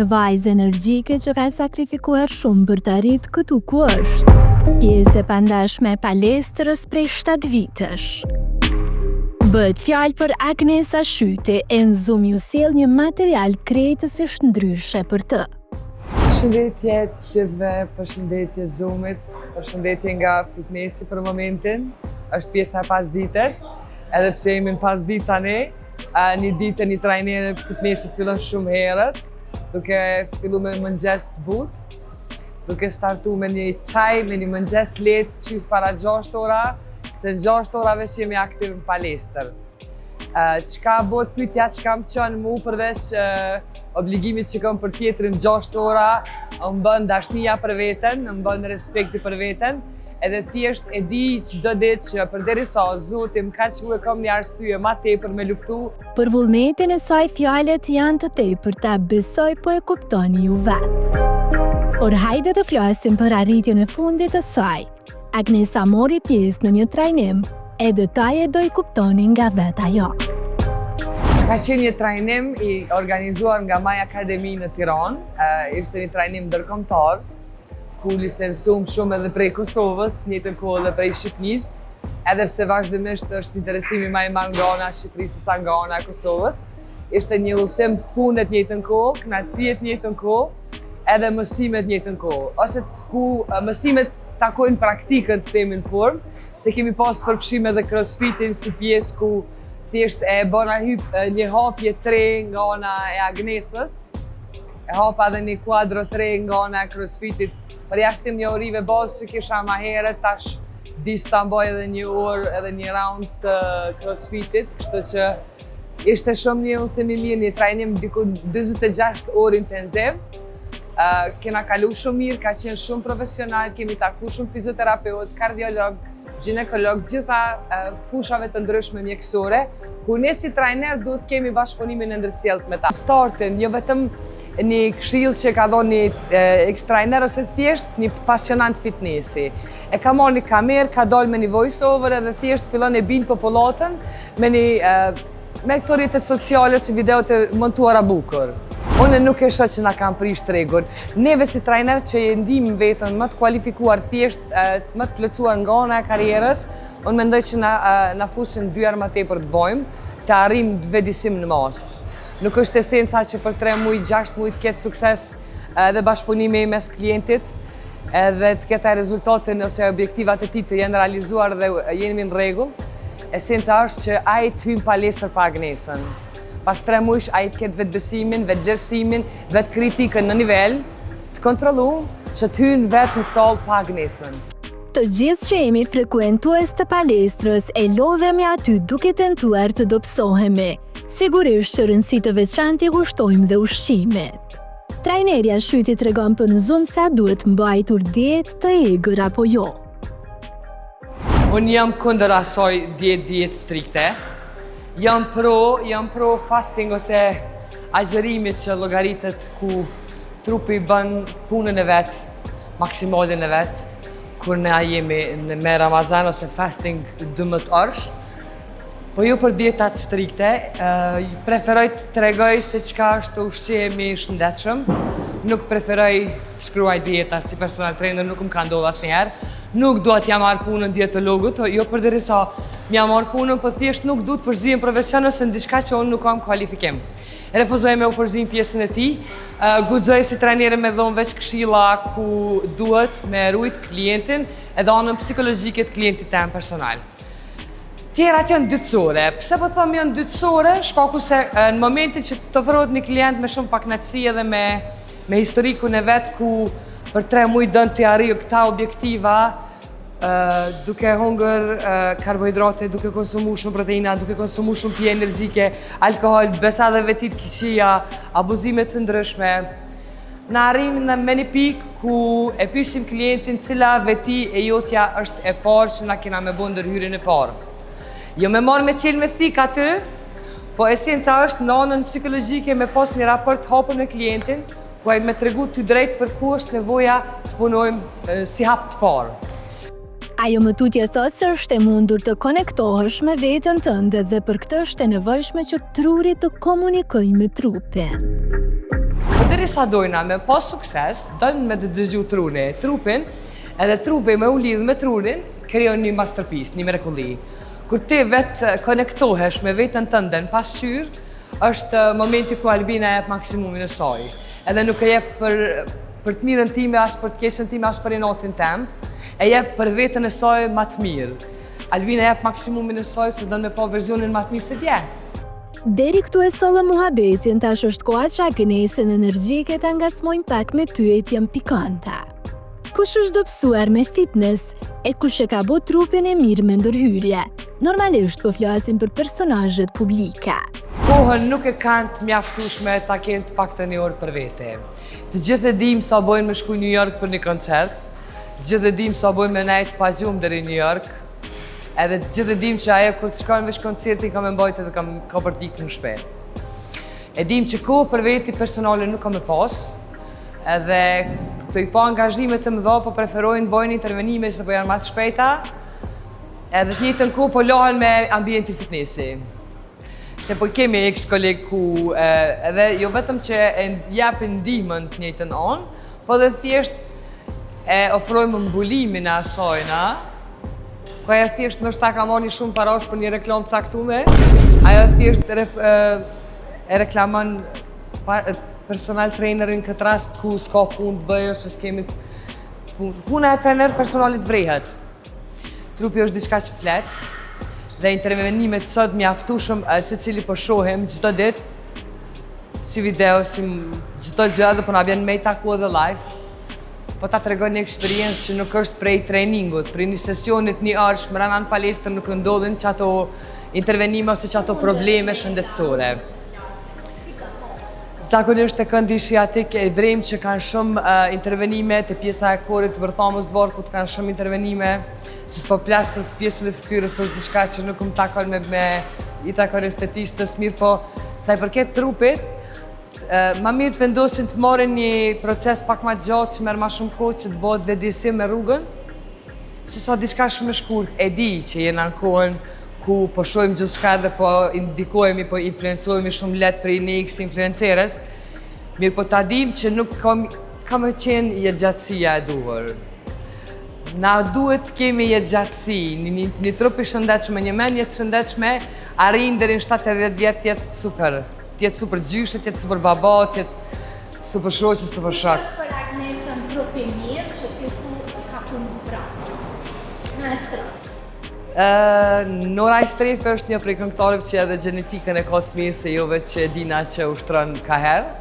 vajzë energjike që ka sakrifikuar shumë për të arritur këtu ku është. Pjesë e pandashme e palestrës prej 7 vitesh. Bëhet fjalë për Agnesa Shyte, e në Zoom ju sjell një material krejtësisht ndryshe për të. Përshëndetje të gjithëve, përshëndetje Zoomit, përshëndetje nga fitnessi për momentin. Është pjesa e pasdites, edhe pse jemi në pasditë tani, një ditë një trajnere fitnessit fillon shumë herët, duke fillu me mëngjes të butë, duke startu me një çaj, me një mëngjes të lehtë qyf para 6 ora, se 6 orave që jemi aktiv në palestër. Çka bëhet pyetja, çka më çon mu përveç obligimit që kam për tjetrin 6 ora, më bën dashnia për veten, më bën respekti për veten, edhe thjesht e di çdo ditë që përderisa Zoti më ka thënë kam një arsye më tepër me luftu. Për vullnetin e saj fjalët janë të tepërta, besoj po e kuptoni ju vetë. Por hajde të flasim për arritjen e fundit të saj. Agnesa mori pjesë në një trajnim, e detajet do i kuptoni nga vetë ajo. Ka qenë një trajnim i organizuar nga My Academy në Tiranë, ishte një trajnim ndërkombëtar, ku licencum shumë edhe prej Kosovës, njëjtën kohë edhe prej Shqipërisë, edhe pse vazhdimisht është interesimi më i madh nga ana e Shqipërisë sa nga ana e Kosovës. Ishte një udhtim punë të njëjtën kohë, kënaqësie të njëjtën kohë, edhe mësime të njëjtën kohë, ose ku mësimet takojnë praktikën të themin formë, se kemi pas përfshim edhe crossfitin si pjesë ku thjesht e bëna një hapje 3 nga ana e Agnesës, e hapa edhe një kuadro 3 nga ana e crossfitit. Për jashtim një orive bazë që kisha ma herët, tash di së ta mbaj edhe një orë edhe një round të crossfitit, kështu që ishte shumë një udhtim i mirë, një trajnim diku 26 orë intensiv. Kena kalu shumë mirë, ka qenë shumë profesional, kemi taku shumë fizioterapeut, kardiolog, ginekolog, gjitha fushave të ndryshme mjekësore, ku ne si trajner duhet kemi bashkëpunimin e ndërsjellët me ta. Startin, jo vetëm një këshill që ka dhënë një ex-trajner ose thjesht një pasionant fitnessi. E ka marrë një kamerë, ka dalë me një voice over edhe thjesht fillon e bin popullatën me këto rrjetet sociale si videot e montuara bukur. Unë nuk e shoh që na kanë prish tregun. Neve si trajner që e ndihmë veten më të kualifikuar thjesht më të plotësuar nga ana e karrierës, unë mendoj që na fusin 2 herë më tepër të bëjmë, të arrijmë vetëdijsim në mas. Nuk është esenca që për 3 muaj, 6 muaj të ketë sukses edhe bashkëpunimi mes klientit, edhe të ketë rezultatin ose objektivat e tij të jenë realizuar dhe jemi në rregull. Esenca është që ai të hyjë në palestër pa Agnesën. Pas 3 muajsh ai të ketë vetbesimin, vetëvlerësimin, vetkritikën në nivel të kontrolluar që të hyjë vetë në sallë pa Agnesën. Të gjithë që jemi frekuentues të palestrës e lodhemi aty duke tentuar të dobësohemi. Sigurisht që rëndësi të veçantë i kushtojmë dhe ushqimet. Trajnerja Shyti tregon për në Zoom sa duhet mbajtur dietë të egër apo jo. Unë jam kundër asaj dietë strikte. Jam pro fasting ose agjerimit që llogaritet ku trupi bën punën e vet, maksimalin e vet, kur ne jemi me Ramazan ose fasting 12 orësh. Po ju për dietat strikte, preferoj të tregoj se çka është ushqimi i shëndetshëm. Nuk preferoj të shkruaj dieta si personal trainer, nuk më ka ndodhur asnjëherë. Nuk dua t'ja marr punën dietologut, jo përderisa m'ja marr punën, po thjesht nuk du të përzihem profesion ose në diçka që unë nuk kam kualifikim. Refuzoj me u përzim pjesën e tij. Guxoj si trajnere me dhon veç këshilla ku duhet me rujt klientin edhe anën psikologjike të klientit tim personal. Tjerat janë dytësore. Pse po them janë dytësore? Shkaku se në momentin që të ofrohet një klient me shumë pak kënaqësi edhe me historikun e vet ku për 3 muaj don të arrijë këta objektiva, duke hongër karbohidrate, duke konsumuar shumë proteina, duke konsumuar shumë pije energjike, alkool, besa dhe vetit këqija, abuzime të ndryshme. Na arrim me një pikë ku e pyesim klientin cila veti e jotja është e parë që na kena me bën ndërhyrjen e parë. Jo me marrë me qelë me thik aty, po esenca është në anën psikologjike me pas një raport hapur me klientin, ku ai me tregu ty drejt për ku është nevoja të punojmë si hap të parë. Ajo më tutje thotë se është e mundur të konektohesh me veten tënde dhe për këtë është e nevojshme që truri të komunikojë me trupin. derisa dojna me pas sukses, dojnë me të dëgju trupin, edhe trupi me u lidhë me trurin, krijon një masterpiece, një mrekulli. Kur ti vetë konektohesh me vetën tënde në pasqyrë, është momenti ku Albina jep maksimumin e saj. Edhe nuk e jep për të mirën time, as për të keqen time, as për inatin tem, e jep për vetën e saj më të mirë. Albina jep maksimumin e saj se do me pa versionin më të mirë se dje. Deri këtu e sollëm muhabetin, tash është koha që Agnesën energjike të ngacmojmë pak me pyetjen pikante. Kush është dobësuar me fitness e kush e ka bo trupin e mirë me ndërhyrje? Normalisht po flasim për personazhet publike. Kohën nuk e kanë të mjaftueshme ta kenë të paktën një orë për vete. Të gjithë e dim sa bojnë me shku në New York për një koncert, të gjithë e dim sa bojnë me nejtë pa gjumë deri New York, edhe të gjithë e dim që ajo kur të shkojnë vesh koncerti ka me mbajtë edhe ka për t'ikë në shpe. E dim që kohë për veti personale nuk ka me pas, edhe të i pa angazhime të mëdha, po preferojnë bojnë intervenime që po janë më të shpejta, edhe të njëjtën kohë po lohen me ambienti fitnessi. Se po kemi ex-kolegë ku edhe jo vetëm që e japin ndihmën të njëjtën anë, po dhe thjesht e ofrojmë mbulimin e asajna, ku ajo thjesht ndoshta ka marrë shumë parash për një reklam të caktuar, ajo thjesht e reklamon personal trainerin këtë rast ku s'ka punë të bëjë ose s'kemi punë. Puna e trener personalit vrehet. Trupi është diçka që flet dhe intervenimet sot mjaftueshëm secili po shohim çdo ditë si video, si çdo gjë dhe po na vjen me i taku edhe live. Po ta tregon një eksperiencë që nuk është prej trainingut, prej një sesionit një orësh brenda në palestër nuk ndodhin që ato intervenime ose që ato probleme shëndetësore. Zakonisht e këndi shiatik e vrem që kanë shumë intervenime të pjesa e korit të bërthamës barkut, kanë shumë intervenime, se s'po plas për pjesën e fytyrës është diçka që nuk më takon i takon estetistës mirë, po sa i përket trupit, ma mirë të vendosin të marrin një proces pak ma gjatë që merr ma shumë kohë që të bëhet vetëdijsim me rrugën, se sa diçka shumë e shkurt, e di që jena në kohën ku po shohim gjithçka dhe po indikohemi, po influencohemi shumë lehtë për një influencerës, mirë po ta dim që nuk ka më qenë jetëgjatësia e duhur. Na duhet të kemi jetëgjatësi, një trup i shëndetshëm, një mendje të shëndetshme, arrin deri në 70 vjet të jetë super. Të jetë super gjyshe, të jetë super baba, të jetë super shoqe, super shok. Është për Agnesën trupi mirë që ti thu ka punu pranë. Në estradë. Nora Strefe është një prej këngëtarëve që edhe gjenetikën e ka të mirë se jo veç që e dina që ushtron ka herë.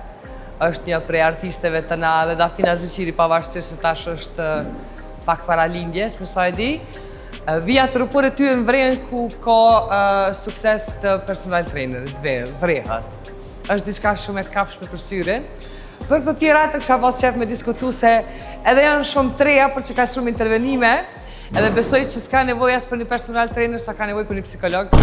Është një prej artisteve të na dhe Dafina Zeqiri pavarësisht se tash është pak para lindjes, më sa e di. Vija trupor e ty në vrejnë ku ka sukses të personal trainerit, vrehat. Është diçka shumë e kapshme për syrin. Për këto tjera të kësha pas qef me diskutu se edhe janë shumë treja për që ka shumë intervenime, edhe besoj që s'ka nevoj as për një personal trainer, sa ka nevoj për një psikolog.